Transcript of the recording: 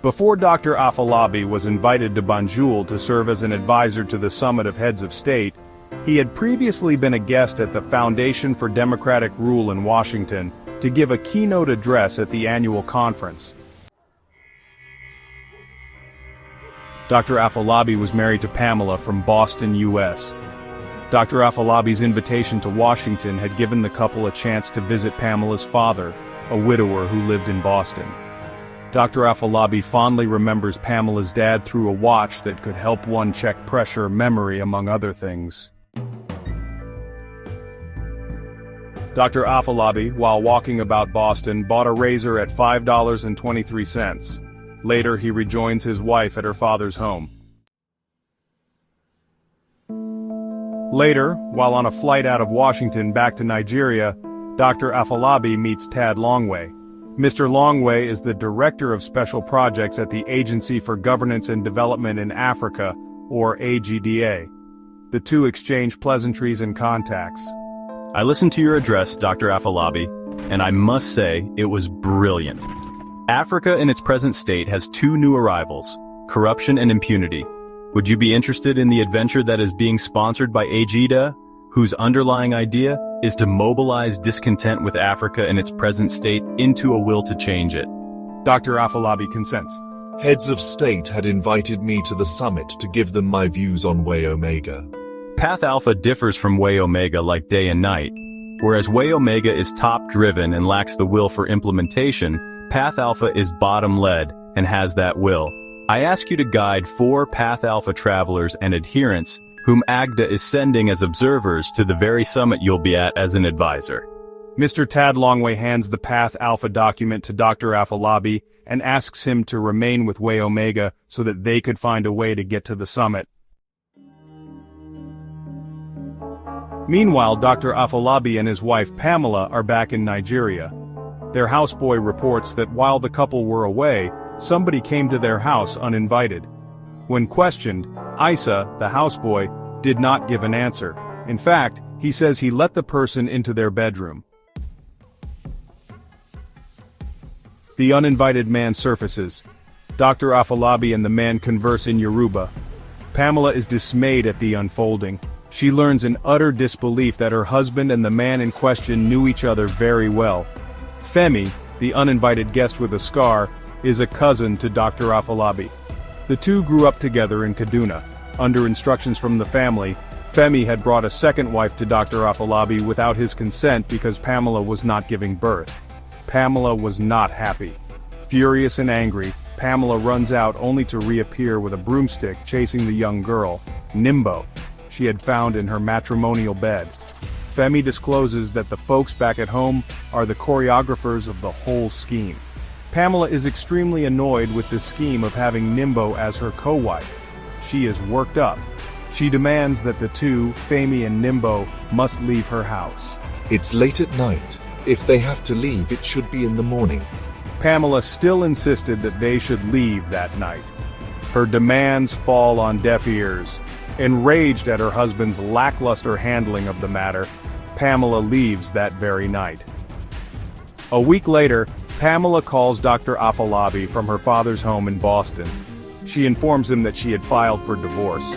Before Dr. Afolabi was invited to Banjul to serve as an advisor to the Summit of Heads of State, he had previously been a guest at the Foundation for Democratic Rule in Washington to give a keynote address at the annual conference. Dr. Afolabi was married to Pamela from Boston, U.S. Dr. Afolabi's invitation to Washington had given the couple a chance to visit Pamela's father, a widower who lived in Boston. Dr. Afolabi fondly remembers Pamela's dad through a watch that could help one check pressure, memory, among other things. Dr. Afolabi, while walking about Boston, bought a razor at $5.23. Later, he rejoins his wife at her father's home. Later, while on a flight out of Washington back to Nigeria, Dr. Afolabi meets Tad Longway. Mr. Longway is the Director of Special Projects at the Agency for Governance and Development in Africa, or AGDA. The two exchange pleasantries and contacts. I listened to your address, Dr. Afolabi, and I must say, it was brilliant. Africa in its present state has two new arrivals, corruption and impunity. Would you be interested in the adventure that is being sponsored by AGDA, whose underlying idea is to mobilize discontent with Africa in its present state into a will to change it? Dr. Afolabi consents. Heads of state had invited me to the summit to give them my views on Way Omega. Path Alpha differs from Way Omega like day and night. Whereas Way Omega is top-driven and lacks the will for implementation, Path Alpha is bottom-led and has that will. I ask you to guide 4 Path Alpha travelers and adherents whom AGDA is sending as observers to the very summit you'll be at as an advisor. Mr. Tad Longway hands the Path Alpha document to Dr. Afolabi and asks him to remain with Way Omega so that they could find a way to get to the summit. Meanwhile, Dr. Afolabi and his wife Pamela are back in Nigeria. Their houseboy reports that while the couple were away, somebody came to their house uninvited. When questioned, Isa, the houseboy, did not give an answer. In fact, he says he let the person into their bedroom. The uninvited man surfaces. Dr. Afolabi and the man converse in Yoruba. Pamela is dismayed at the unfolding. She learns in utter disbelief that her husband and the man in question knew each other very well. Femi, the uninvited guest with a scar, is a cousin to Dr. Afolabi. The two grew up together in Kaduna. Under instructions from the family, Femi had brought a second wife to Dr. Afolabi without his consent because Pamela was not giving birth. Pamela was not happy. Furious and angry, Pamela runs out only to reappear with a broomstick chasing the young girl, Nimbo, she had found in her matrimonial bed. Femi discloses that the folks back at home are the choreographers of the whole scheme. Pamela is extremely annoyed with the scheme of having Nimbo as her co-wife. She is worked up. She demands that the two, Femi and Nimbo, must leave her house. It's late at night. If they have to leave, it should be in the morning. Pamela still insisted that they should leave that night. Her demands fall on deaf ears. Enraged at her husband's lackluster handling of the matter, Pamela leaves that very night. A week later, Pamela calls Dr. Afolabi from her father's home in Boston. She informs him that she had filed for divorce.